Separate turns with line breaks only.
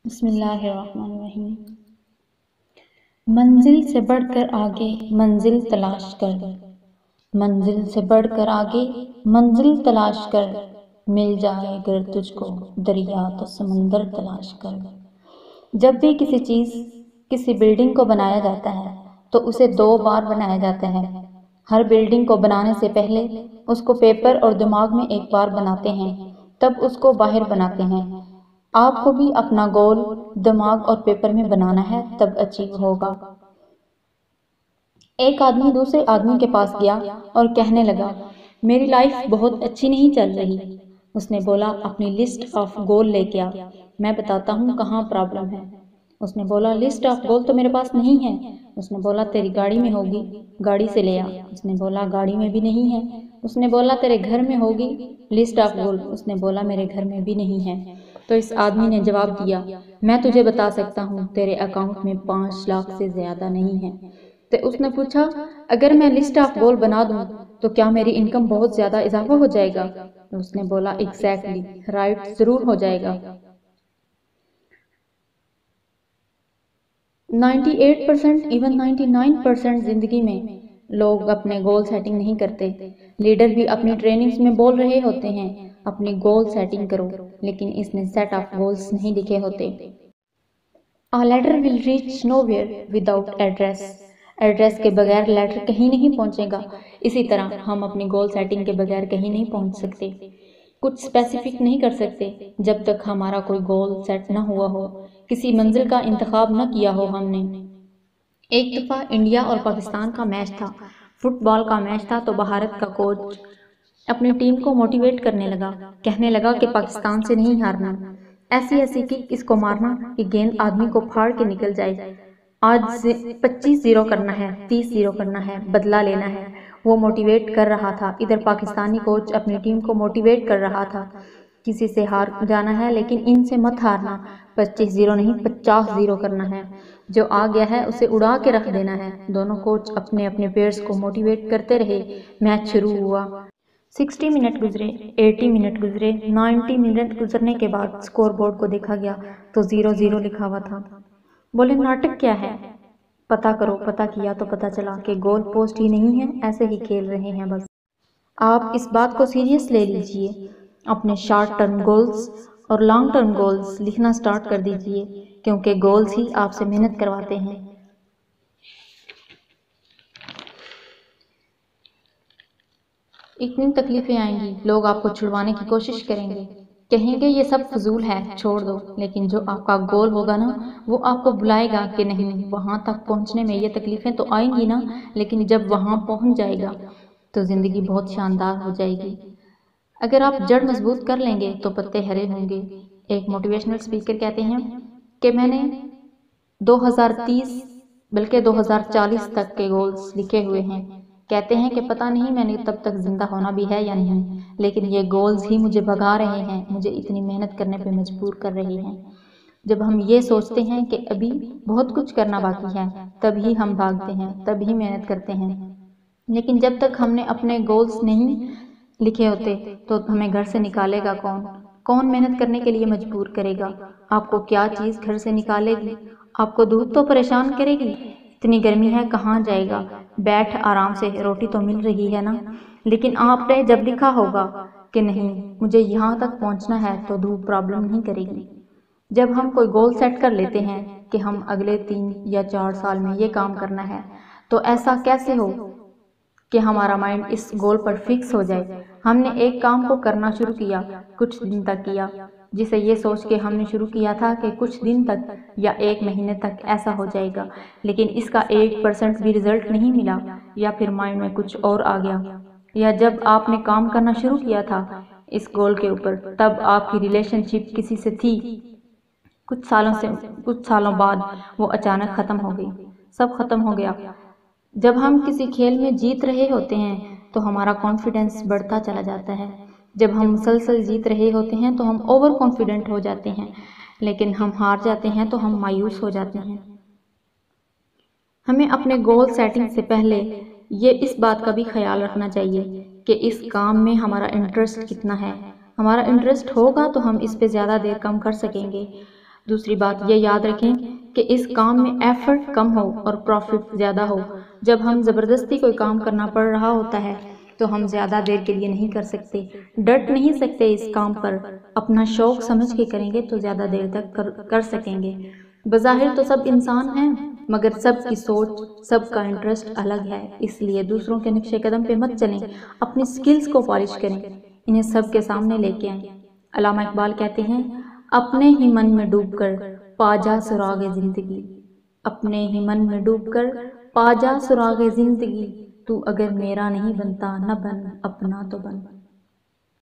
بسم اللہ الرحمن الرحیم۔ منزل سے بڑھ کر آگے منزل تلاش کر، منزل سے بڑھ کر آگے منزل تلاش کر، مل جائے گر تجھ کو دریا تو سمندر تلاش کر۔ جب بھی کسی چیز، کسی بلڈنگ کو بنایا جاتا ہے تو اسے 2 بار بنایا جاتا ہے۔ ہر بلڈنگ کو بنانے سے پہلے اس کو پیپر اور دماغ میں 1 بار بناتے ہیں، تب اس کو باہر بناتے ہیں۔ آپ کو بھی اپنا گول دماغ اور پیپر میں بنانا ہے، تب اچیو ہوگا۔ ایک آدمی دوسرے آدمی کے پاس گیا اور کہنے لگا، میری لائف بہت اچھی نہیں چل رہی۔ اس نے بولا، اپنی لسٹ آف گول لے کے آ، میں بتاتا ہوں کہاں پرابلم ہے۔ اس نے بولا، لسٹ آف گول تو میرے پاس نہیں ہے۔ اس نے بولا، تیری گاڑی میں ہوگی، گاڑی سے لے آ۔ اس نے بولا، گاڑی میں بھی نہیں ہے۔ اس نے بولا، تیرے گھر میں ہوگی لسٹ آف گول۔ اس نے بولا، میرے گھر میں بھی نہیں ہے۔ تو اس آدمی نے جواب دیا، میں تجھے بتا سکتا ہوں، تیرے اکاؤنٹ میں 5 لاکھ سے زیادہ نہیں ہے۔ تو اس نے پوچھا، اگر میں لسٹ آف گول بنا دوں تو کیا میری انکم بہت زیادہ اضافہ ہو جائے گا؟ اس نے بولا، ایگزیکٹلی رائٹ، ضرور ہو جائے گا۔ 98% ایون 99% زندگی میں لوگ اپنے گول سیٹنگ نہیں کرتے۔ لیڈر بھی اپنی ٹریننگز میں بول رہے ہوتے ہیں، اپنی گول سیٹنگ کرو، لیکن اس نے سیٹ آف گولز نہیں لکھے ہوتے۔ A letter will reach nowhere without address۔ Address کے بغیر لیٹر کہیں نہیں پہنچے گا۔ اسی طرح ہم اپنی گول سیٹنگ کے بغیر کہیں نہیں پہنچ سکتے، کچھ اسپیسیفک نہیں کر سکتے جب تک ہمارا کوئی گول سیٹ نہ ہوا ہو، کسی منزل کا انتخاب نہ کیا ہو ہم نے۔ ایک دفعہ انڈیا اور پاکستان کا میچ تھا، فٹ بال کا میچ تھا، تو بھارت کا کوچ اپنی ٹیم کو موٹیویٹ کرنے لگا، کہنے لگا کہ پاکستان سے نہیں ہارنا، ایسی ایسی کک اس کو مارنا کہ گیند آدمی کو پھاڑ کے نکل جائے، آج 25-0 کرنا ہے، 30-0 کرنا ہے، بدلہ لینا ہے۔ وہ موٹیویٹ کر رہا تھا، ادھر پاکستانی کوچ اپنی ٹیم کو موٹیویٹ کر رہا تھا، کسی سے ہار جانا ہے لیکن ان سے مت ہارنا، 25-0 نہیں 50-0 کرنا ہے، جو آ گیا ہے اسے اڑا کے رکھ دینا ہے۔ دونوں کوچ اپنے اپنے پلیئرز کو موٹیویٹ کرتے رہے، میچ شروع ہوا۔ 60 منٹ گزرے، 80 منٹ گزرے، 90 منٹ گزرنے کے بعد سکور بورڈ کو دیکھا گیا تو 0-0 لکھا ہوا تھا۔ بولے، ناٹک کیا ہے؟ پتا کرو۔ پتا کیا تو پتا چلا کہ گول پوسٹ ہی نہیں ہے، ایسے ہی کھیل رہے ہیں بس۔ آپ اس بات کو سیریس لے لیجئے، اپنے شارٹ ٹرم گولز اور لانگ ٹرم گولز لکھنا سٹارٹ کر دیجئے، کیونکہ گولز ہی آپ سے محنت کرواتے ہیں۔ اتنی تکلیفیں آئیں گی، لوگ آپ کو چھڑوانے کی کوشش کریں گے، کہیں گے یہ سب فضول ہے، چھوڑ دو، لیکن جو آپ کا گول ہوگا نا، وہ آپ کو بلائے گا کہ نہیں، وہاں تک پہنچنے میں یہ تکلیفیں تو آئیں گی نا، لیکن جب وہاں پہنچ جائے گا تو زندگی بہت شاندار ہو جائے گی۔ اگر آپ جڑ مضبوط کر لیں گے تو پتے ہرے ہوں گے۔ ایک موٹیویشنل سپیکر کہتے ہیں کہ میں نے 2030 بلکہ 2040 تک کے گولز لکھے ہوئے ہیں۔ کہتے ہیں کہ پتہ نہیں میں نے تب تک زندہ ہونا بھی ہے یا نہیں، لیکن یہ گولز ہی مجھے بھگا رہے ہیں، مجھے اتنی محنت کرنے پہ مجبور کر رہے ہیں۔ جب ہم یہ سوچتے ہیں کہ ابھی بہت کچھ کرنا باقی ہے، تب ہی ہم بھاگتے ہیں، تب ہی محنت کرتے ہیں، لیکن جب تک ہم نے اپنے گولز نہیں لکھے ہوتے تو ہمیں گھر سے نکالے گا کون؟ کون محنت کرنے کے لیے مجبور کرے گا؟ آپ کو کیا چیز گھر سے نکالے گی؟ آپ کو دھوپ تو پریشان کرے گی، اتنی گرمی ہے کہاں جائے گا، بیٹھ آرام سے، روٹی تو مل رہی ہے نا۔ لیکن آپ نے جب لکھا ہوگا کہ نہیں مجھے یہاں تک پہنچنا ہے تو دھوپ پرابلم نہیں کرے گی۔ جب ہم کوئی گول سیٹ کر لیتے ہیں کہ ہم اگلے 3 یا 4 سال میں یہ کام کرنا ہے، تو ایسا کیسے ہو کہ ہمارا مائنڈ اس گول پر فکس ہو جائے؟ ہم نے ایک کام کو کرنا شروع کیا، کچھ دن تک کیا، جسے یہ سوچ کے ہم نے شروع کیا تھا کہ کچھ دن تک یا 1 مہینے تک ایسا ہو جائے گا، لیکن اس کا 1% بھی رزلٹ نہیں ملا، یا پھر مائنڈ میں کچھ اور آ گیا، یا جب آپ نے کام کرنا شروع کیا تھا اس گول کے اوپر تب آپ کی ریلیشن شپ کسی سے تھی، کچھ سالوں بعد وہ اچانک ختم ہو گئی، سب ختم ہو گیا۔ جب ہم کسی کھیل میں جیت رہے ہوتے ہیں تو ہمارا کانفیڈنس بڑھتا چلا جاتا ہے، جب ہم مسلسل جیت رہے ہوتے ہیں تو ہم اوور کانفیڈنٹ ہو جاتے ہیں، لیکن ہم ہار جاتے ہیں تو ہم مایوس ہو جاتے ہیں۔ ہمیں اپنے گول سیٹنگ سے پہلے یہ اس بات کا بھی خیال رکھنا چاہیے کہ اس کام میں ہمارا انٹرسٹ کتنا ہے۔ ہمارا انٹرسٹ ہوگا تو ہم اس پہ زیادہ دیر کام کر سکیں گے، دوسری بات یہ یاد رکھیں کہ اس کام میں ایفرٹ کم ہو اور پروفٹ زیادہ ہو۔ جب ہم زبردستی کوئی کام کرنا پڑ رہا ہوتا ہے تو ہم زیادہ دیر کے لیے نہیں کر سکتے، ڈٹ نہیں سکتے اس کام پر۔ اپنا شوق سمجھ کے کریں گے تو زیادہ دیر تک کر سکیں گے۔ بظاہر تو سب انسان ہیں، مگر سب کی سوچ، سب کا انٹرسٹ الگ ہے، اس لیے دوسروں کے نقش قدم پہ مت چلیں، اپنی سکلز کو پالش کریں، انہیں سب کے سامنے لے کے آئیں۔ علامہ اقبال کہتے ہیں، اپنے ہی من میں ڈوب کر پا جا سراغ زندگی، اپنے ہی من میں ڈوب کر پا جا سراغ زندگی، تو اگر میرا نہیں بنتا نہ بن، اپنا تو بن۔